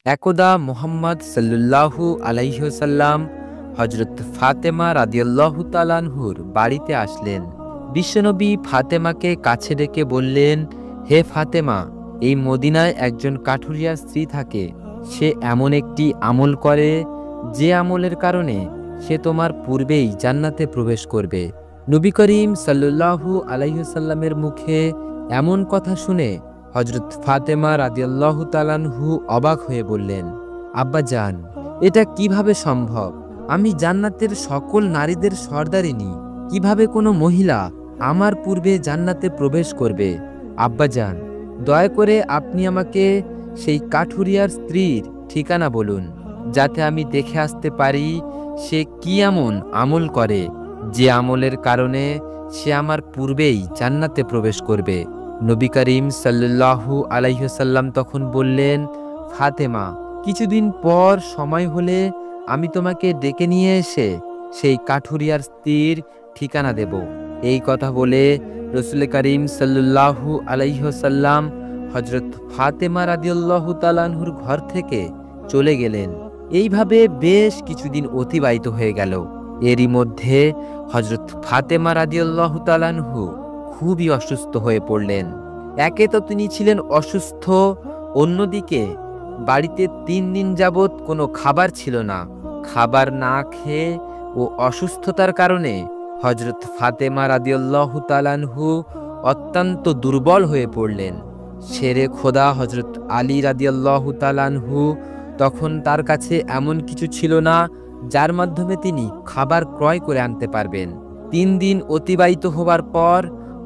একদা মুহাম্মদ সাল্লাল্লাহু আলাইহি ওয়াসাল্লাম হযরত ফাতেমা রাদিয়াল্লাহু তাআলা আনহুর বাড়িতে আসলেন। বিশ্বনবী ফাতেমাকে কাছে ডেকে বললেন, হে ফাতেমা, এই মদিনায় একজন কাঠুরিয়ার স্ত্রী থাকে। সে এমন একটি আমল করে যে আমলের কারণে সে তোমার পূর্বেই জান্নাতে প্রবেশ করবে। নবী করিম সাল্লাল্লাহু আলাইহি ওয়াসাল্লামের মুখে এমন কথা শুনে হযরত ফাতেমা রাদিয়াল্লাহু তাআলা আনহু অবাক হয়ে বললেন, আব্বাজান, এটা কিভাবে সম্ভব? আমি জান্নাতের সকল নারীদের সর্দারিনী, কিভাবে কোনো মহিলা আমার পূর্বে জান্নাতে প্রবেশ করবে? আব্বাজান, দয়া করে আপনি আমাকে সেই কাঠুরিয়ার স্ত্রীর ঠিকানা বলুন, যাতে আমি দেখে আসতে পারি সে কি এমন আমল করে যে আমলের কারণে সে আমার পূর্বেই জান্নাতে প্রবেশ করবে। নবী করিম সাল্লাল্লাহু আলাইহি ওয়াসাল্লাম তখন বললেন, ফাতেমা, কিছুদিন পর সময় হলে আমি তোমাকে ডেকে নিয়ে এসে সেই কাঠুরিয়ার স্ত্রীর ঠিকানা দেব। এই কথা বলে রাসূল করিম সাল্লাল্লাহু আলাইহি ওয়াসাল্লাম হযরত ফাতেমা রাদিয়াল্লাহু তাআলা আনহুর ঘর থেকে চলে গেলেন। এইভাবে বেশ কিছুদিন অতিবাহিত হয়ে গেল। এরই মধ্যে হযরত ফাতেমা রাদিয়াল্লাহু তাআলা আনহু খুবই অসুস্থ হয়ে পড়লেন। একে তো তিনি ছিলেন অসুস্থ, অন্যদিকে বাড়িতে 3 দিন যাবৎ কোনো খাবার ছিল না। খাবার না খেয়ে ও অসুস্থতার কারণে হযরত ফাতেমা রাদিয়াল্লাহু তাআলা আনহু অত্যন্ত দুর্বল হয়ে পড়লেন। শেরে খোদা হযরত আলী রাদিয়াল্লাহু তাআলা আনহু তখন তার কাছে এমন কিছু ছিল না যার মাধ্যমে তিনি খাবার ক্রয় করে আনতে পারবেন। 3 দিন অতিবাহিত হবার পর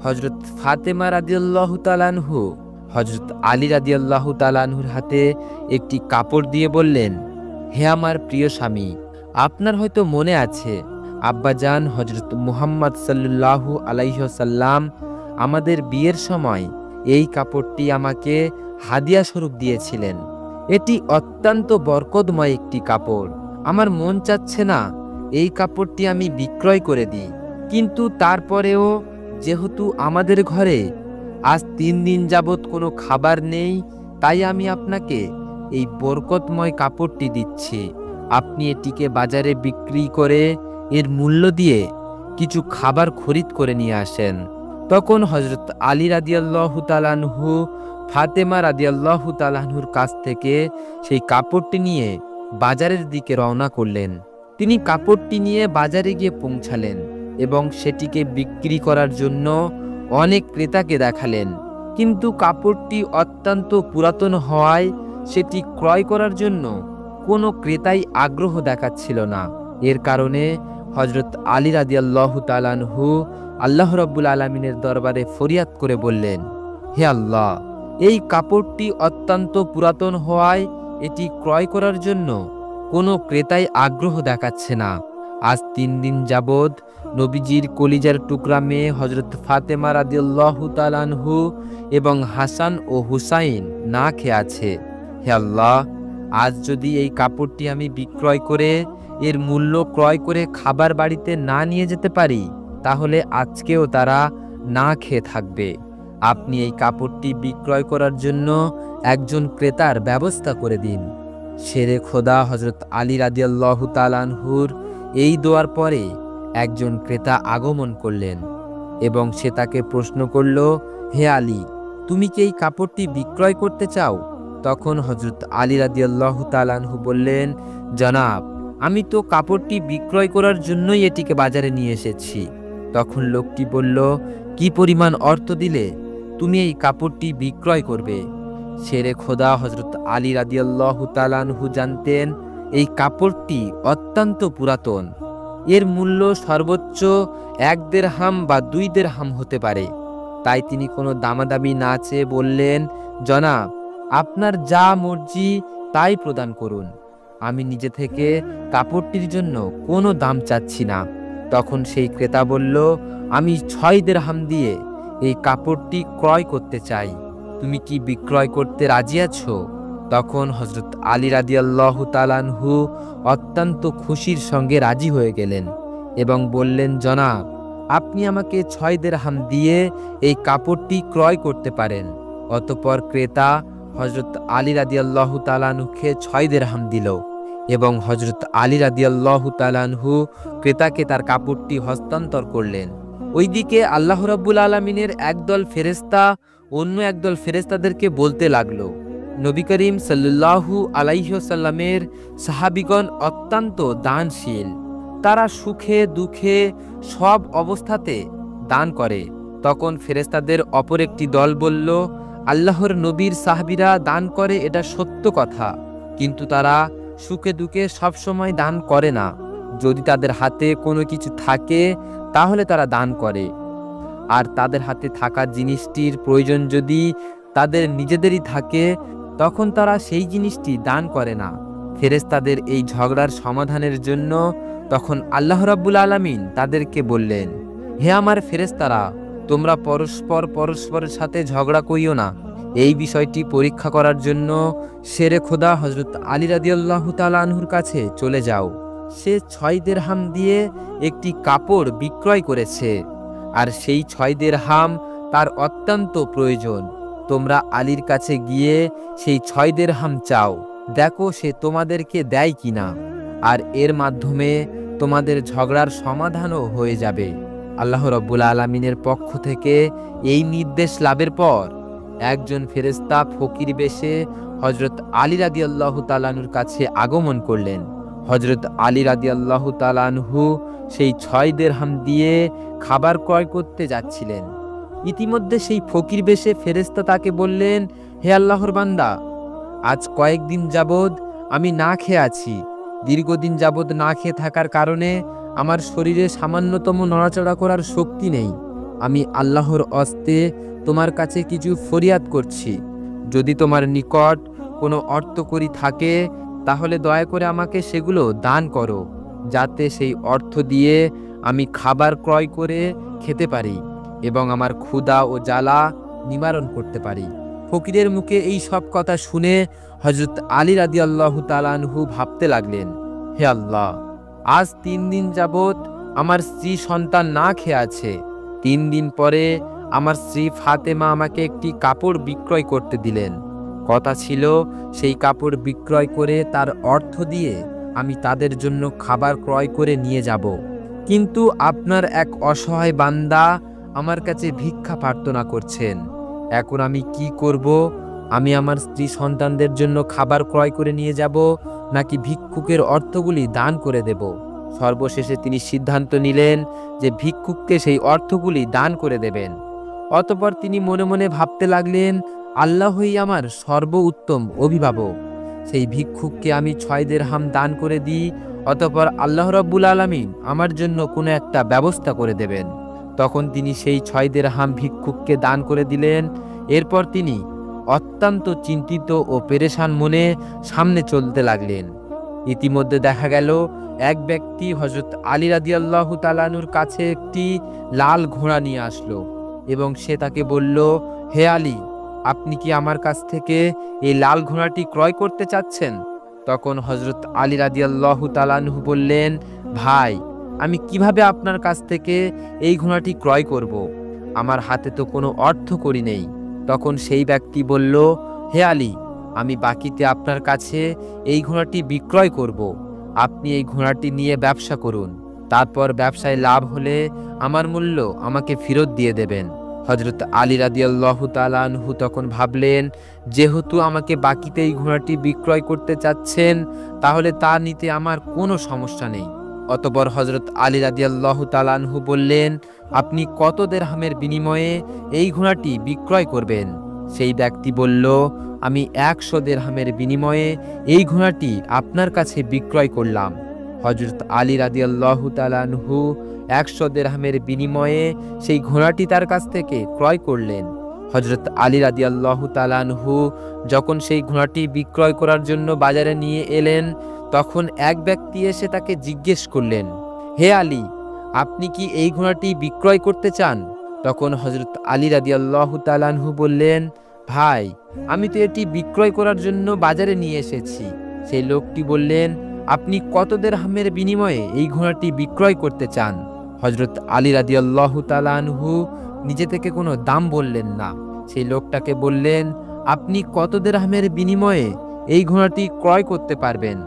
হযরত ফাতেমা রাদিয়াল্লাহু তাআলা আনহু হযরত আলী রাদিয়াল্লাহু তাআলা আনহুর হাতে একটি কাপড় দিয়ে বললেন, হে আমার প্রিয় স্বামী, আপনার হয়তো মনে আছে আব্বাজান হযরত মুহাম্মদ সাল্লাল্লাহু আলাইহি ওয়াসাল্লাম আমাদের বিয়ের সময় এই কাপড়টি আমাকে হাদিয়া স্বরূপ দিয়েছিলেন। এটি অত্যন্ত বরকতময় একটি কাপড়। আমার মন চাচ্ছে না এই কাপড়টি আমি বিক্রয় করে দিই, কিন্তু তারপরেও যেহেতু আমাদের ঘরে আজ 3 দিন যাবৎ কোনো খাবার নেই, তাই আমি আপনাকে এই বরকতময় কাপড়টি দিচ্ছি। আপনি এটিকে বাজারে বিক্রি করে এর মূল্য দিয়ে কিছু খাবার খরিদ করে নিয়ে আসেন। তখন হযরত আলী রাদিয়াল্লাহু তাআলা আনহু ফাতেমা রাদিয়াল্লাহু তাআলা আনহুর কাছ থেকে সেই কাপড়টি নিয়ে বাজারের দিকে রওনা করলেন। তিনি কাপড়টি নিয়ে বাজারে গিয়ে পৌঁছালেন এবং সেটিকে বিক্রি করার জন্য অনেক ক্রেতাকে দেখালেন, কিন্তু কাপড়টি অত্যন্ত পুরাতন হওয়ায় সেটি ক্রয় করার জন্য কোনো ক্রেতাই আগ্রহ দেখাচ্ছিল না। এর কারণে হযরত আলী রাদিয়াল্লাহু তাআলা আনহু আল্লাহ রাব্বুল আলামিনের দরবারে ফরিয়াদ করে বললেন, হে আল্লাহ, এই কাপড়টি অত্যন্ত পুরাতন হওয়ায় এটি ক্রয় করার জন্য কোনো ক্রেতাই আগ্রহ দেখাচ্ছে না। আজ 3 দিন যাবৎ নবীজির কলিজার টুকরা মেয়ে হযরত ফাতেমা রাদিয়াল্লাহু তাআলা আনহু এবং হাসান ও হুসাইন না খেয়ে আছে। হে আল্লাহ, আজ যদি এই কাপড়টি আমি বিক্রয় করে এর মূল্য ক্রয় করে খাবার বাড়িতে না নিয়ে যেতে পারি, তাহলে আজকেও তারা না খেয়ে থাকবে। আপনি এই কাপড়টি বিক্রয় করার জন্য একজন ক্রেতার ব্যবস্থা করে দিন। শেরে খোদা হযরত আলী রাদিয়াল্লাহু তাআলা আনহুর এই দোয়ার পরে একজন ক্রেতা আগমন করলেন এবং সে তাকে প্রশ্ন করল, হে আলী, তুমি কি এই কাপড়টি বিক্রয় করতে চাও? তখন হযরত আলী রাদিয়াল্লাহু তাআলা আনহু বললেন, জনাব, আমি তো কাপড়টি বিক্রয় করার জন্যই এটিকে বাজারে নিয়ে এসেছি। তখন লোকটি বলল, কি পরিমাণ অর্থ দিলে তুমি এই কাপড়টি বিক্রয় করবে? শেরে খোদা হযরত আলী রাদিয়াল্লাহু তাআলা আনহু জানতেন এই কাপড়টি অত্যন্ত পুরাতন। এর মূল্য সর্বোচ্চ 1 দিরহাম বা 2 দিরহাম হতে পারে। তাই তিনি কোনো দামাদামি না চেয়ে বললেন, জনাব, আপনার যা মর্জি তাই প্রদান করুন। আমি নিজে থেকে কাপড়টির জন্য কোনো দাম চাচ্ছি না। তখন সেই ক্রেতা বলল, আমি 6 দিরহাম দিয়ে এই কাপড়টি ক্রয় করতে চাই। তুমি কি বিক্রয় করতে রাজি আছো? তখন হযরত আলী রাদিয়াল্লাহু তাআলা আনহু অত্যন্ত খুশির সঙ্গে রাজি হয়ে গেলেন এবং বললেন, জনাব, আপনি আমাকে 6 দিরহাম দিয়ে এই কাপড়টি ক্রয় করতে পারেন। অতঃপর ক্রেতা হযরত আলী রাদিয়াল্লাহু তাআলা আনহুকে 6 দিরহাম দিল এবং হযরত আলী রাদিয়াল্লাহু তাআলা আনহু ক্রেতাকে তার কাপড়টি হস্তান্তর করলেন। ওইদিকে আল্লাহ রাব্বুল আলামিনের একদল ফেরেশতা অন্য একদল ফেরেশতাদেরকে বলতে লাগলো, নবী করিম সাল্লাল্লাহু আলাইহি ওয়াসাল্লামের সাহাবীগণ অত্যন্ত দানশীল। তারা সুখে দুঃখে সব অবস্থাতে দান করে। তখন ফেরেশতাদের অপর একটি দল বলল, আল্লাহর নবীর সাহাবীরা দান করে এটা সত্য কথা, কিন্তু তারা সুখে দুঃখে সবসময় দান করে না। যদি তাদের হাতে কোনো কিছু থাকে তাহলে তারা দান করে, আর তাদের হাতে থাকা জিনিসটির প্রয়োজন যদি তাদের নিজেদেরই থাকে তখন তারা সেই জিনিসটি দান করে না। ফেরেশতাদের এই ঝগড়ার সমাধানের জন্য তখন আল্লাহ রাব্বুল আলামিন তাদেরকে বললেন, হে আমার ফেরেশতারা, তোমরা পরস্পরের সাথে ঝগড়া করিও না। এই বিষয়টি পরীক্ষা করার জন্য শেরে খোদা হযরত আলী রাদিয়াল্লাহু তাআলা আনহুর কাছে চলে যাও। সে 6 দিরহাম দিয়ে একটি কাপড় বিক্রয় করেছে, আর সেই 6 দিরহাম তার অত্যন্ত প্রয়োজন। তোমরা আলীর কাছে গিয়ে সেই 6 দিরহাম চাও, দেখো সে তোমাদেরকে দেয় কিনা, আর এর মাধ্যমে তোমাদের ঝগড়ার সমাধানও হয়ে যাবে। আল্লাহ রাব্বুল আলামিনের পক্ষ থেকে এই নির্দেশ লাভের পর একজন ফেরেশতা ফকির বেশে হযরত আলী রাদিয়াল্লাহু তাআলা আনহুর কাছে আগমন করলেন। হযরত আলী রাদিয়াল্লাহু তাআলা আনহু সেই 6 দিরহাম দিয়ে খাবার ক্রয় করতে যাচ্ছিলেন। ইতিমধ্যে সেই ফকির বেশে ফেরেশতা তাকে বললেন, হে আল্লাহর বান্দা, আজ কয়েকদিন যাবৎ আমি না খেয়ে আছি। দীর্ঘদিন যাবৎ না খেয়ে থাকার কারণে আমার শরীরে সামান্যতম নড়াচড়া করার শক্তি নেই। আমি আল্লাহর অস্তে তোমার কাছে কিছু ফরিয়াদ করছি। যদি তোমার নিকট কোনো অর্থকড়ি থাকে তাহলে দয়া করে আমাকে সেগুলো দান করো, যাতে সেই অর্থ দিয়ে আমি খাবার ক্রয় করে খেতে পারি এবং আমার ক্ষুধা ও জ্বালা নিবারণ করতে পারি। ফকিরের মুখে এই সব কথা শুনে হযরত আলী রাদিয়াল্লাহু তাআলা আনহু ভাবতে লাগলেন, হে আল্লাহ, আজ 3 দিন যাবৎ আমার স্ত্রী সন্তান না খেয়ে আছে। 3 দিন পরে আমার স্ত্রী ফাতেমা আমাকে একটি কাপড় বিক্রয় করতে দিলেন। কথা ছিল সেই কাপড় বিক্রয় করে তার অর্থ দিয়ে আমি তাদের জন্য খাবার ক্রয় করে নিয়ে যাব। কিন্তু আপনার এক অসহায় বান্দা আমার কাছে ভিক্ষা প্রার্থনা করছেন। এখন আমি কি করব? আমি আমার স্ত্রী সন্তানদের জন্য খাবার ক্রয় করে নিয়ে যাব, নাকি ভিক্ষুকের অর্থগুলি দান করে দেব? সর্বশেষে তিনি সিদ্ধান্ত নিলেন যে ভিক্ষুককে সেই অর্থগুলি দান করে দেবেন। অতঃপর তিনি মনে মনে ভাবতে লাগলেন, আল্লাহই আমার সর্বোত্তম অভিভাবক। সেই ভিক্ষুককে আমি 6 দিরহাম দান করে দিই, অতঃপর আল্লাহ রাব্বুল আলামিন আমার জন্য কোনো একটা ব্যবস্থা করে দেবেন। তখন তিনি সেই 6 দিরহাম ভিক্ষুককে দান করে দিলেন। এরপর তিনি অত্যন্ত চিন্তিত ও পেরেশান মনে সামনে চলতে লাগলেন। ইতিমধ্যে দেখা গেল এক ব্যক্তি হযরত আলী রাদিয়াল্লাহু তাআলা আনহুর কাছে একটি লাল ঘোড়া নিয়ে আসলো এবং সে তাকে বলল, হে আলী, আপনি কি আমার কাছ থেকে এই লাল ঘোড়াটি ক্রয় করতে চাচ্ছেন? তখন হযরত আলী রাদিয়াল্লাহু তাআলা আনহু বললেন, ভাই, আমি কিভাবে আপনার কাছ থেকে এই ঘোড়াটি ক্রয় করব? আমার হাতে তো কোনো অর্থকড়ি নেই। তখন সেই ব্যক্তি বলল, হে আলী, আমি বাকিতে আপনার কাছে এই ঘোড়াটি বিক্রয় করব। আপনি এই ঘোড়াটি নিয়ে ব্যবসা করুন, তারপর ব্যবসায় লাভ হলে আমার মূল্য আমাকে ফেরত দিয়ে দেবেন। হযরত আলী রাদিয়াল্লাহু তাআলা আনহু তখন ভাবলেন, যেহেতু আমাকে বাকিতে এই ঘোড়াটি বিক্রয় করতে চাচ্ছেন, তাহলে তা নিতে আমার কোনো সমস্যা নেই। অতঃপর হযরত আলী রাদিয়াল্লাহু তাআলা আনহু বললেন, আপনি কত দিরহামের বিনিময়ে এই ঘোড়াটি বিক্রয় করবেন? সেই ব্যক্তি বলল, আমি 100 দিরহামের বিনিময়ে এই ঘোড়াটি আপনার কাছে বিক্রয় করলাম। হযরত আলী রাদিয়াল্লাহু তাআলা আনহু 100 দিরহামের বিনিময়ে সেই ঘোড়াটি তার কাছ থেকে ক্রয় করলেন। হযরত আলী রাদিয়াল্লাহু তাআলা আনহু যখন সেই ঘোড়াটি বিক্রয় করার জন্য বাজারে নিয়ে এলেন, তখন এক ব্যক্তি এসে তাকে জিজ্ঞেস করলেন, হে আলী, আপনি কি এই ঘোড়াটি বিক্রয় করতে চান? তখন হযরত আলী রাদিয়াল্লাহু তাআলা আনহু বললেন, ভাই, আমি তো এটি বিক্রয় করার জন্য বাজারে নিয়ে এসেছি। সেই লোকটি বললেন, আপনি কত দিরহামের বিনিময়ে এই ঘোড়াটি বিক্রয় করতে চান? হযরত আলী রাদিয়াল্লাহু তাআলা আনহু নিজে থেকে কোনো দাম বললেন না। সেই লোকটাকে বললেন, আপনি কত দিরহামের বিনিময়ে এই ঘোড়াটি ক্রয় করতে পারবেন?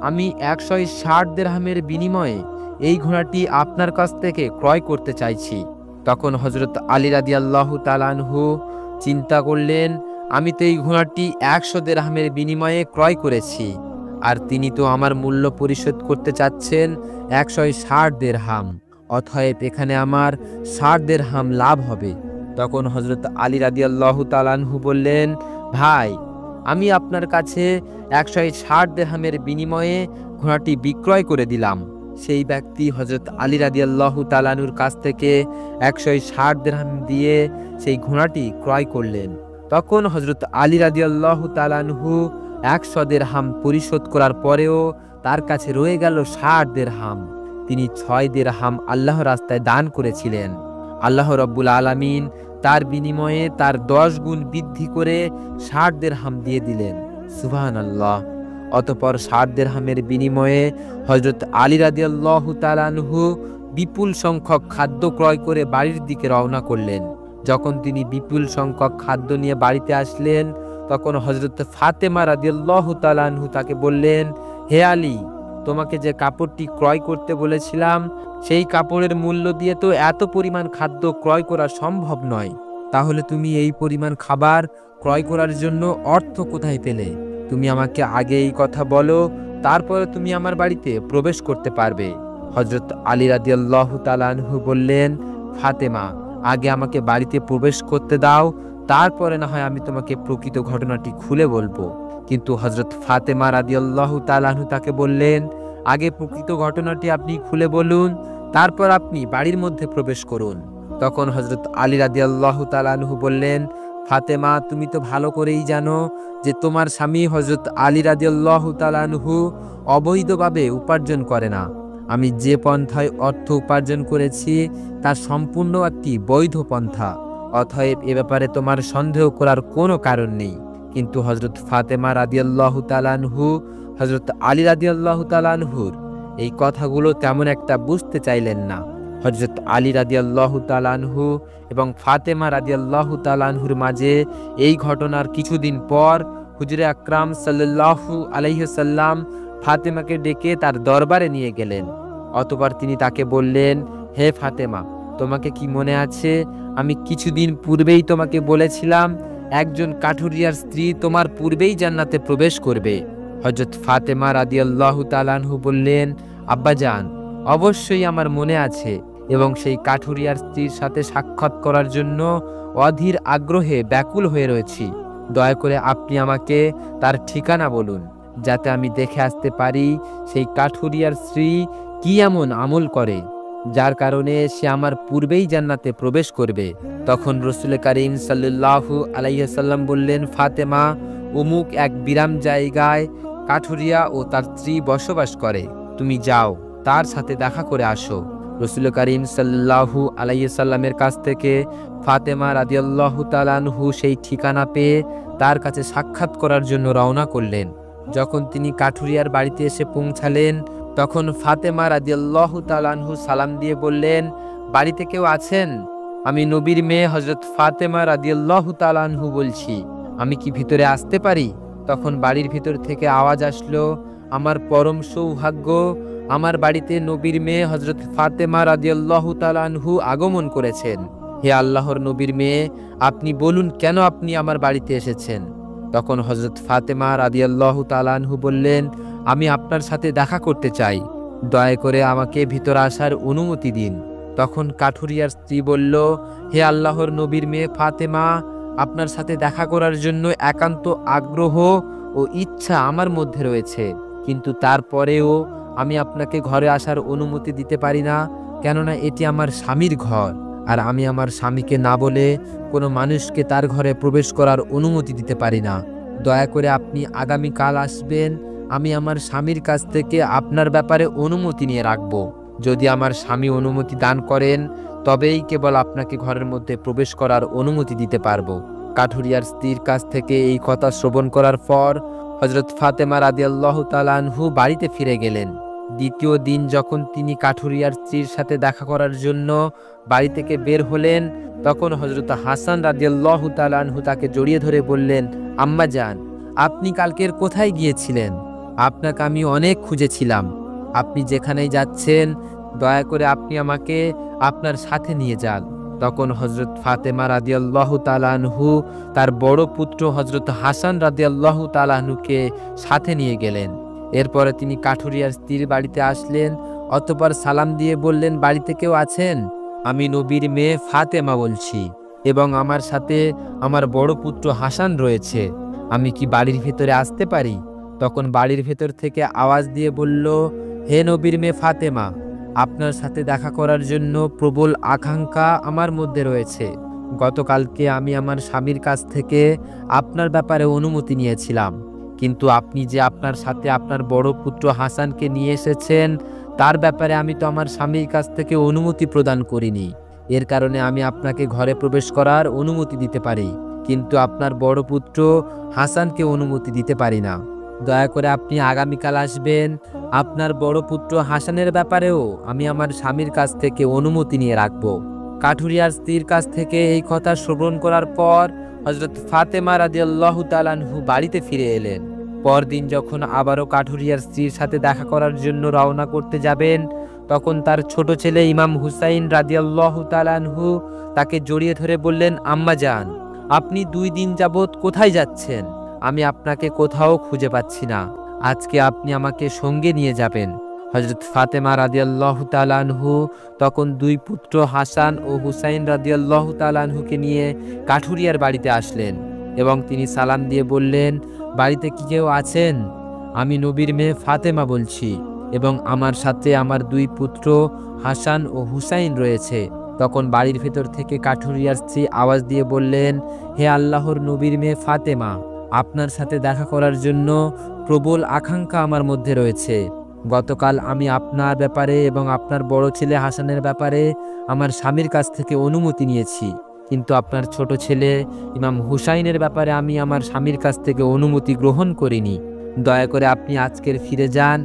আমি 160 দিরহামের বিনিময়ে এই ঘোড়াটি আপনার কাছ থেকে ক্রয় করতে চাইছি। তখন হযরত আলী রাদিয়াল্লাহু তাআলা আনহু চিন্তা করলেন, আমি তো এই ঘোড়াটি 100 দিরহামের বিনিময়ে ক্রয় করেছি, আর তিনি তো আমার মূল্য পরিশোধ করতে চাচ্ছেন 160 দিরহাম, অতএব এখানে আমার 60 দিরহাম লাভ হবে। তখন হযরত আলী রাদিয়াল্লাহু তাআলা আনহু বললেন, ভাই, আমি আপনার কাছে 160 দিরহামের বিনিময়ে ঘোড়াটি বিক্রয় করে দিলাম। সেই ব্যক্তি হযরত আলী রাদিয়াল্লাহু তাআলা আনহুর কাছ থেকে 160 দিরহাম দিয়ে সেই ঘোড়াটি ক্রয় করলেন। তখন হযরত আলী রাদিয়াল্লাহু তাআলা আনহু 100 দিরহাম পরিশোধ করার পরেও তার কাছে রয়ে গেল 60 দিরহাম। তিনি 6 দিরহাম আল্লাহর রাস্তায় দান করেছিলেন। আল্লাহ রাব্বুল আলামিন তার বিনিময়ে তার 10 গুণ বৃদ্ধি করে 60 দিরহাম দিয়ে দিলেন। সুবহানাল্লাহ। অতঃপর 60 দিরহামের বিনিময়ে হযরত আলী রাদিয়াল্লাহু তাআলা আনহু বিপুল সংখ্যক খাদ্য ক্রয় করে বাড়ির দিকে রওনা করলেন। যখন তিনি বিপুল সংখ্যক খাদ্য নিয়ে বাড়িতে আসলেন, তখন হযরত ফাতেমা রাদিয়াল্লাহু তাআলা আনহু তাকে বললেন, হে আলী, তোমাকে যে কাপড়টি ক্রয় করতে বলেছিলাম, সেই কাপড়ের মূল্য দিয়ে তো এত পরিমাণ খাদ্য ক্রয় করা সম্ভব নয়। তাহলে তুমি এই পরিমাণ খাবার ক্রয় করার জন্য অর্থ কোথায় পেলে? তুমি আমাকে আগে এই কথা বলো, তারপরে তুমি আমার বাড়িতে প্রবেশ করতে পারবে। হযরত আলী রাদিয়াল্লাহু তাআলা আনহু বললেন, ফাতেমা, আগে আমাকে বাড়িতে প্রবেশ করতে দাও, তারপরে না হয় আমি তোমাকে প্রকৃত ঘটনাটি খুলে বলবো। কিন্তু হযরত ফাতেমা রাদিয়াল্লাহু তাআলা আনহু তাকে বললেন, আগে প্রকৃত ঘটনাটি আপনি খুলে বলুন, তারপর আপনি বাড়ির মধ্যে প্রবেশ করুন। তখন হযরত আলী রাদিয়াল্লাহু তাআলা আনহু বললেন, ফাতেমা, তুমি তো ভালো করেই জানো যে তোমার স্বামী হযরত আলী রাদিয়াল্লাহু তাআলা আনহু অবৈধভাবে উপার্জন করে না। আমি যে পন্থায় অর্থ উপার্জন করেছি তা সম্পূর্ণ একটি বৈধ পন্থা, অতএব এ ব্যাপারে তোমার সন্দেহ করার কোনো কারণ নেই। কিন্তু হযরত ফাতেমা রাদিয়াল্লাহু তাআলা আনহু হযরত আলী রাদিয়াল্লাহু তাআলা আনহুর এই কথাগুলো তেমন একটা বুঝতে চাইলেন না। হযরত আলী রাদিয়াল্লাহু তাআলা আনহু এবং ফাতেমা রাদিয়াল্লাহু তাআলা আনহুর মাঝে এই ঘটনার কিছুদিন পর হুজুরে আকরাম সাল্লাল্লাহু আলাইহি ওয়াসাল্লাম ফাতেমাকে ডেকে তার দরবারে নিয়ে গেলেন। অতঃপর তিনি তাকে বললেন, হে ফাতেমা, তোমাকে কি মনে আছে আমি কিছুদিন পূর্বেই তোমাকে বলেছিলাম একজন কাঠুরিয়ার স্ত্রী তোমার পূর্বেই জান্নাতে প্রবেশ করবে? হযরত ফাতেমা রাদিয়াল্লাহু তাআলা আনহু বললেন, আব্বাজান, অবশ্যই আমার মনে আছে, এবং সেই কাঠুরিয়ার স্ত্রীর সাথে সাক্ষাৎ করার জন্য অধীর আগ্রহে ব্যাকুল হয়ে রয়েছি। দয়া করে আপনি আমাকে তার ঠিকানা বলুন, যাতে আমি দেখে আসতে পারি সেই কাঠুরিয়ার স্ত্রী কি এমন আমল করে যার কারণে সে আমার পূর্বেই জান্নাতে প্রবেশ করবে। তখন রাসূল কারীম সাল্লাল্লাহু আলাইহি ওয়াসাল্লাম বললেন, ফাতেমা, অমুক এক বিরাম জায়গায় কাঠুরিয়া ও তার স্ত্রী বসবাস করে, তুমি যাও তার সাথে দেখা করে আসো। রাসূল কারীম সাল্লাল্লাহু আলাইহি ওয়াসাল্লামের কাছ থেকে ফাতেমা রাদিয়াল্লাহু তাআলা আনহু সেই ঠিকানা পেয়ে তার কাছে সাক্ষাৎ করার জন্য রওনা করলেন। যখন তিনি কাঠুরিয়ার বাড়িতে এসে পৌঁছালেন, তখন ফাতেমা রাদিয়াল্লাহু তাআলা আনহু সালাম দিয়ে বললেন, বাড়িতে কেউ আছেন? আমি নবীর মেয়ে হযরত ফাতেমা রাদিয়াল্লাহু তাআলা আনহু বলছি, আমি কি ভিতরে আসতে পারি? তখন বাড়ির ভিতর থেকে আওয়াজ আসলো, আমার পরম সৌভাগ্য, আমার বাড়িতে নবীর মেয়ে হযরত ফাতেমা রাদিয়াল্লাহু তাআলা আনহু আগমন করেছেন। হে আল্লাহর নবীর মেয়ে, আপনি বলুন কেন আপনি আমার বাড়িতে এসেছেন? তখন হযরত ফাতেমা রাদিয়াল্লাহু তাআলা আনহু বললেন, আমি আপনার সাথে দেখা করতে চাই, দয়া করে আমাকে ভিতরে আসার অনুমতি দিন। তখন কাঠুরিয়ার স্ত্রী বলল, হে আল্লাহর নবীর মেয়ে ফাতেমা, আপনার সাথে দেখা করার জন্য একান্ত আগ্রহ ও ইচ্ছা আমার মধ্যে রয়েছে, কিন্তু তারপরেও আমি আপনাকে ঘরে আসার অনুমতি দিতে পারি না, কেননা এটি আমার স্বামীর ঘর, আর আমি আমার স্বামীকে না বলে কোনো মানুষকে তার ঘরে প্রবেশ করার অনুমতি দিতে পারি না। দয়া করে আপনি আগামীকাল আসবেন, আমি আমার স্বামীর কাছ থেকে আপনার ব্যাপারে অনুমতি নিয়ে রাখব। যদি আমার স্বামী অনুমতি দান করেন, তবেই কেবল আপনাকে ঘরের মধ্যে প্রবেশ করার অনুমতি দিতে পারবো। কাঠুরিয়ার স্ত্রীর কাছ থেকে এই কথা শ্রবণ করার পর হযরত ফাতেমা রাদিয়াল্লাহু তাআলা আনহু বাড়িতে ফিরে গেলেন। দ্বিতীয় দিন যখন তিনি কাঠুরিয়ার স্ত্রীর সাথে দেখা করার জন্য বাড়ি থেকে বের হলেন, তখন হযরত হাসান রাদিয়াল্লাহু তাআলা আনহু তাকে জড়িয়ে ধরে বললেন, আম্মা জান, আপনি কালকের কোথায় গিয়েছিলেন? আপনাকে আমি অনেক খুঁজেছিলাম। আপনি যেখানেই যাচ্ছেন দয়া করে আপনি আমাকে আপনার সাথে নিয়ে যান। তখন হযরত ফাতেমা রাদিয়াল্লাহু তাআলা আনহু তার বড় পুত্র হযরত হাসান রাদিয়াল্লাহু তাআলা আনহুকে সাথে নিয়ে গেলেন। এরপরে তিনি কাঠুরিয়ার স্ত্রীর বাড়িতে আসলেন। অতঃপর সালাম দিয়ে বললেন, বাড়িতে কেউ আছেন? আমি নবীর মেয়ে ফাতেমা বলছি এবং আমার সাথে আমার বড় পুত্র হাসান রয়েছে। আমি কি বাড়ির ভেতরে আসতে পারি? তখন বাড়ির ভেতর থেকে আওয়াজ দিয়ে বলল, হে নবীর মেয়ে ফাতেমা, আপনার সাথে দেখা করার জন্য প্রবল আকাঙ্ক্ষা আমার মধ্যে রয়েছে। গতকালকে আমি আমার স্বামীর কাছ থেকে আপনার ব্যাপারে অনুমতি নিয়েছিলাম, কিন্তু আপনি যে আপনার সাথে আপনার বড় পুত্র হাসানকে নিয়ে এসেছেন তার ব্যাপারে আমি তো আমার স্বামীর কাছ থেকে অনুমতি প্রদান করিনি। এর কারণে আমি আপনাকে ঘরে প্রবেশ করার অনুমতি দিতে পারি, কিন্তু আপনার বড় পুত্র হাসানকে অনুমতি দিতে পারি না। দয়া করে আপনি আগামীকাল আসবেন। আপনার বড় পুত্র হাসানের ব্যাপারেও আমি আমার স্বামীর কাছ থেকে অনুমতি নিয়ে রাখব। কাঠুরিয়ার স্ত্রীর কাছ থেকে এই কথা শ্রবণ করার পর হযরত ফাতেমা রাদিয়াল্লাহু তাআলা আনহু বাড়িতে ফিরে এলেন। পরদিন যখন আবারও কাঠুরিয়ার স্ত্রীর সাথে দেখা করার জন্য রওনা করতে যাবেন, তখন তার ছোট ছেলে ইমাম হুসাইন রাদিয়াল্লাহু তাআলা আনহু তাকে জড়িয়ে ধরে বললেন, আম্মা জান, আপনি 2 দিন যাবৎ কোথায় যাচ্ছেন? আমি আপনাকে কোথাও খুঁজে পাচ্ছি না। আজকে আপনি আমাকে সঙ্গে নিয়ে যাবেন। হযরত ফাতেমা রাদিয়াল্লাহু তাআলা আনহু তখন 2 পুত্র হাসান ও হুসাইন রাদিয়াল্লাহু তাআলা আনহুকে নিয়ে কাঠুরিয়ার বাড়িতে আসলেন এবং তিনি সালাম দিয়ে বললেন, বাড়িতে কি কেউ আছেন? আমি নবীর মেয়ে ফাতেমা বলছি এবং আমার সাথে আমার 2 পুত্র হাসান ও হুসাইন রয়েছে। তখন বাড়ির ভেতর থেকে কাঠুরিয়ার স্ত্রী আওয়াজ দিয়ে বললেন, হে আল্লাহর নবীর মেয়ে ফাতেমা, আপনার সাথে দেখা করার জন্য প্রবল আকাঙ্ক্ষা আমার মধ্যে রয়েছে। গতকাল আমি আপনার ব্যাপারে এবং আপনার বড় ছেলে হাসানের ব্যাপারে আমার স্বামীর কাছ থেকে অনুমতি নিয়েছি, কিন্তু আপনার ছোট ছেলে ইমাম হুসাইনের ব্যাপারে আমি আমার স্বামীর কাছ থেকে অনুমতি গ্রহণ করিনি। দয়া করে আপনি আজকের ফিরে যান।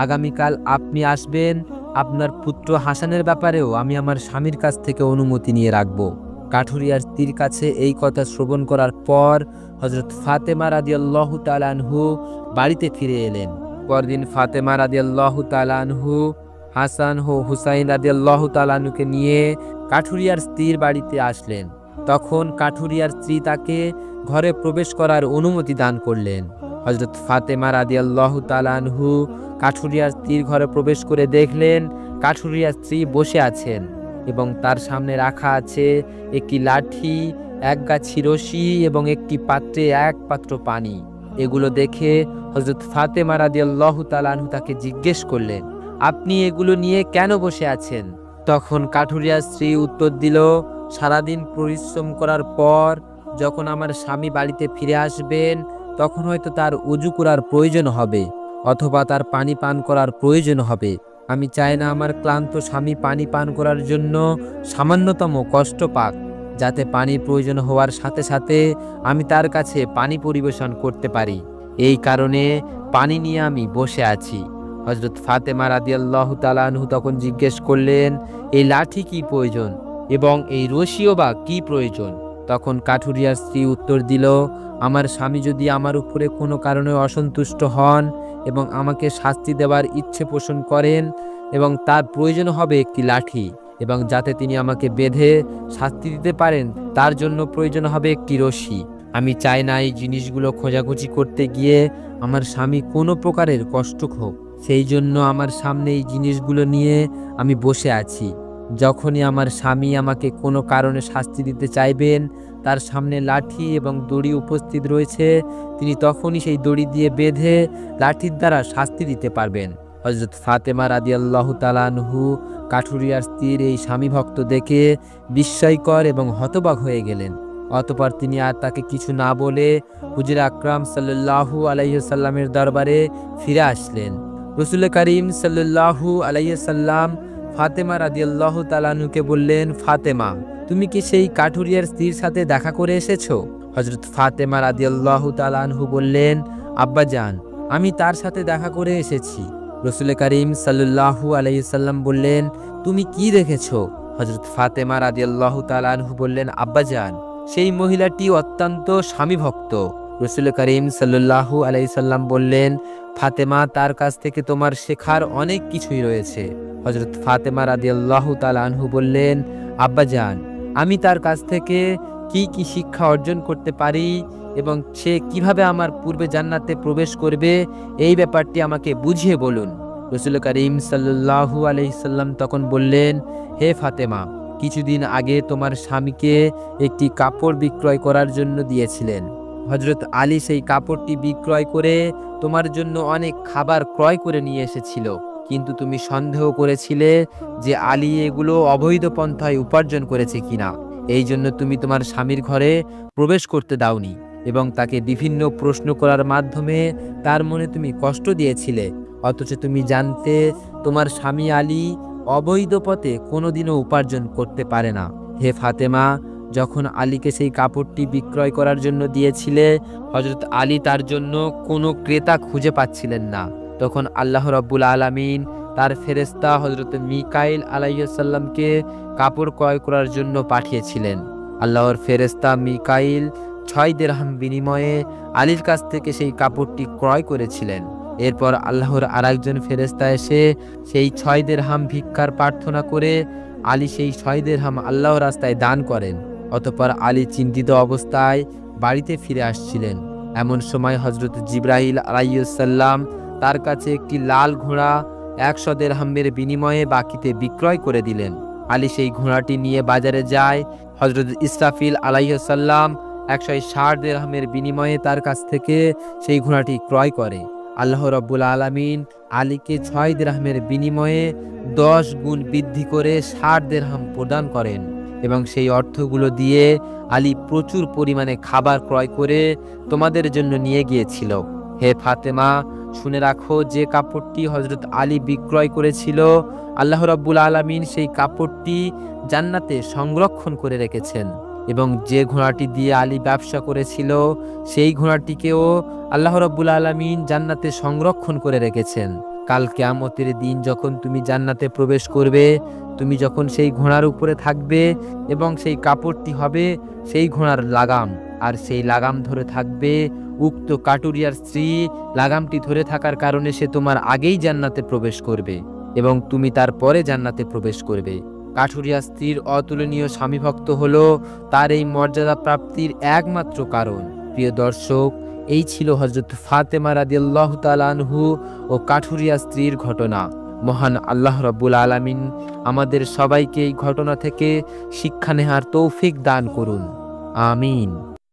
আগামীকাল আপনি আসবেন। আপনার পুত্র হাসানের ব্যাপারেও আমি আমার স্বামীর কাছ থেকে অনুমতি নিয়ে রাখব। কাঠুরিয়ার স্ত্রীর কাছে এই কথা শ্রবণ করার পর হযরত ফাতেমা রাদিয়াল্লাহু তাআলা আনহু বাড়িতে ফিরে এলেন। পরদিন ফাতেমা রাদিয়াল্লাহু তাআলা আনহু হাসান ও হুসাইন রাদিয়াল্লাহু তাআলা আনহুকে নিয়ে কাঠুরিয়ার স্ত্রীর বাড়িতে আসলেন। তখন কাঠুরিয়ার স্ত্রী তাকে ঘরে প্রবেশ করার অনুমতি দান করলেন। হযরত ফাতেমা রাদিয়াল্লাহু তাআলা আনহু কাঠুরিয়ার স্ত্রীর ঘরে প্রবেশ করে দেখলেন কাঠুরিয়ার স্ত্রী বসে আছেন এবং তার সামনে রাখা আছে একটি লাঠি, 1 গাছি রশি এবং একটি পাত্রে 1 পাত্র পানি। এগুলো দেখে হযরত ফাতেমা রাদিয়াল্লাহু তাআলা আনহু তাকে জিজ্ঞেস করলেন, আপনি এগুলো নিয়ে কেন বসে আছেন? তখন কাঠুরিয়ার স্ত্রী উত্তর দিল, সারাদিন পরিশ্রম করার পর যখন আমার স্বামী বাড়িতে ফিরে আসবেন তখন হয়তো তার ওযু করার প্রয়োজন হবে অথবা তার পানি পান করার প্রয়োজন হবে। আমি চাই না আমার ক্লান্ত স্বামী পানি পান করার জন্য সামান্যতম কষ্ট পাক, যাতে পানি প্রয়োজন হওয়ার সাথে সাথে আমি তার কাছে পানি পরিবেশন করতে পারি। এই কারণে পানি নিয়ে আমি বসে আছি। হযরত ফাতেমা রাদিয়াল্লাহু তাআলা আনহু তখন জিজ্ঞেস করলেন, এই লাঠি কি প্রয়োজন এবং এই রশিও বা কি প্রয়োজন? তখন কাঠুরিয়ার স্ত্রী উত্তর দিল, আমার স্বামী যদি আমার উপরে কোনো কারণে অসন্তুষ্ট হন এবং আমাকে শাস্তি দেওয়ার ইচ্ছে পোষণ করেন এবং তার প্রয়োজন হবে একটি লাঠি, এবং যাতে তিনি আমাকে বেঁধে শাস্তি দিতে পারেন তার জন্য প্রয়োজন হবে একটি রশি। আমি চাই না এই জিনিসগুলো খোঁজাখুঁজি করতে গিয়ে আমার স্বামী কোনো প্রকারের কষ্ট হোক। সেই জন্য আমার সামনে এই জিনিসগুলো নিয়ে আমি বসে আছি। যখনই আমার স্বামী আমাকে কোনো কারণে শাস্তি দিতে চাইবেন, তার সামনে লাঠি এবং দড়ি উপস্থিত রয়েছে, তিনি তখনই সেই দড়ি দিয়ে বেঁধে লাঠির দ্বারা শাস্তি দিতে পারবেন। হযরত ফাতেমা রাদিয়াল্লাহু তাআলা আনহু কাঠুরিয়ার স্ত্রীর এই স্বামী ভক্ত দেখে বিস্ময়কর এবং হতবাক হয়ে গেলেন। অতঃপর তিনি আর তাকে কিছু না বলে হুজুর আকরাম সাল্লাল্লাহু আলাইহি সাল্লামের দরবারে ফিরে আসলেন। রাসূল করিম সাল্লাল্লাহু আলাইহি সাল্লাম ফাতেমা রাদিয়াল্লাহু তাআলা আনহুকে বললেন, ফাতেমা, তুমি কি সেই কাঠুরিয়ার স্ত্রীর সাথে দেখা করে এসেছো? হযরত ফাতেমা রাদিয়াল্লাহু তাআলা আনহু বললেন, আব্বাজান, আমি তার সাথে দেখা করে এসেছি। রসুল করিম সাল্লাল্লাহু আলাইহি সাল্লাম বললেন, তুমি কি দেখেছো? হযরত ফাতেমা রাদিয়াল্লাহু তাআলা আনহু বললেন, আব্বাজান, সেই মহিলাটি অত্যন্ত স্বামী ভক্ত। রসুল করিম সাল্লাল্লাহু আলাইহি সাল্লাম বললেন, ফাতেমা, তার কাছ থেকে তোমার শেখার অনেক কিছুই রয়েছে। হযরত ফাতেমা রাদিয়াল্লাহু তাআলা আনহু বললেন, আব্বাজান, আমি তার কাছ থেকে কি কি শিক্ষা অর্জন করতে পারি এবং সে কিভাবে আমার পূর্বে জান্নাতে প্রবেশ করবে, এই ব্যাপারটি আমাকে বুঝিয়ে বলুন। রসুল করিম সাল্লাল্লাহু আলাইহি সাল্লাম তখন বললেন, হে ফাতেমা, কিছুদিন আগে তোমার স্বামীকে একটি কাপড় বিক্রয় করার জন্য দিয়েছিলেন। হযরত আলী সেই কাপড়টি বিক্রয় করে তোমার জন্য অনেক খাবার ক্রয় করে নিয়ে এসেছিল, কিন্তু তুমি সন্দেহ করেছিলে যে আলী এগুলো অবৈধ পন্থায় উপার্জন করেছে কিনা। এই জন্য তুমি তোমার স্বামীর ঘরে প্রবেশ করতে দাওনি এবং তাকে বিভিন্ন প্রশ্ন করার মাধ্যমে তার মনে তুমি কষ্ট দিয়েছিলে, অথচ তুমি জানতে তোমার স্বামী আলী অবৈধ পথে কোনোদিনও উপার্জন করতে পারে না। হে ফাতেমা, যখন আলীকে সেই কাপড়টি বিক্রয় করার জন্য দিয়েছিলে, হযরত আলী তার জন্য কোনো ক্রেতা খুঁজে পাচ্ছিলেন না। তখন আল্লাহ রাব্বুল আলামিন তার ফেরেশতা হযরত মিকাইল আলাইহিস সালামকে কাপড় ক্রয় করার জন্য পাঠিয়েছিলেন। আল্লাহর ফেরেশতা মিকাইল 6 দিরহাম বিনিময়ে আলীর কাছ থেকে সেই কাপড়টি ক্রয় করেছিলেন। এরপর আল্লাহর আরেকজন ফেরেশতা এসে সেই 6 দিরহাম ভিক্ষার প্রার্থনা করে আলী সেই 6 দিরহাম আল্লাহর রাস্তায় দান করেন। অতঃপর আলী চিন্তিত অবস্থায় বাড়িতে ফিরে আসছিলেন। এমন সময় হযরত জিবরাইল আলাইহিস সালাম তার কাছে একটি লাল ঘোড়া 100 দিরহামের বিনিময়ে বাকিতে বিক্রয় করে দিলেন। আলী সেই ঘোড়াটি নিয়ে বাজারে যায়। হযরত ইসরাফিল আলাইহিস সালাম 160 দিরহামের বিনিময়ে তার কাছ থেকে সেই ঘোড়াটি ক্রয় করে। আল্লাহ রাব্বুল আলামিন আলীকে 6 দিরহামের বিনিময়ে 10 গুণ বৃদ্ধি করে 60 দিরহাম প্রদান করেন এবং সেই অর্থগুলো দিয়ে আলী প্রচুর পরিমাণে খাবার ক্রয় করে তোমাদের জন্য নিয়ে গিয়েছিল। হে ফাতেমা, শুনে রাখো, যে কাপড়টি হযরত আলী বিক্রয় করেছিল, আল্লাহ রাব্বুল আলামিন সেই কাপড়টি জান্নাতে সংরক্ষণ করে রেখেছেন এবং যে ঘোড়াটি দিয়ে আলী ব্যবসা করেছিল, সেই ঘোড়াটিকেও আল্লাহ রাব্বুল আলামিন জান্নাতে সংরক্ষণ করে রেখেছেন। কাল কিয়ামতের দিন যখন তুমি জান্নাতে প্রবেশ করবে, তুমি যখন সেই ঘোড়ার উপরে থাকবে এবং সেই কাপড়টি হবে সেই ঘোড়ার লাগাম, আর সেই লাগাম ধরে থাকবে উক্ত কাটুরিয়ার স্ত্রী। লাগামটি ধরে থাকার কারণে সে তোমার আগেই জান্নাতে প্রবেশ করবে এবং তুমি তার পরে জান্নাতে প্রবেশ করবে। কাঠুরিয়া স্ত্রীর অতুলনীয় স্বামীভক্ত হলো তার এই মর্যাদা প্রাপ্তির একমাত্র কারণ। প্রিয় দর্শক, এই ছিল হযরত ফাতেমা রাদিয়াল্লাহু তাআলা আনহু ও কাঠুরিয়া স্ত্রীর ঘটনা। মহান আল্লাহ রাব্বুল আলামিন আমাদের সবাইকে এই ঘটনা থেকে শিক্ষা নেওয়ার তৌফিক দান করুন। আমিন।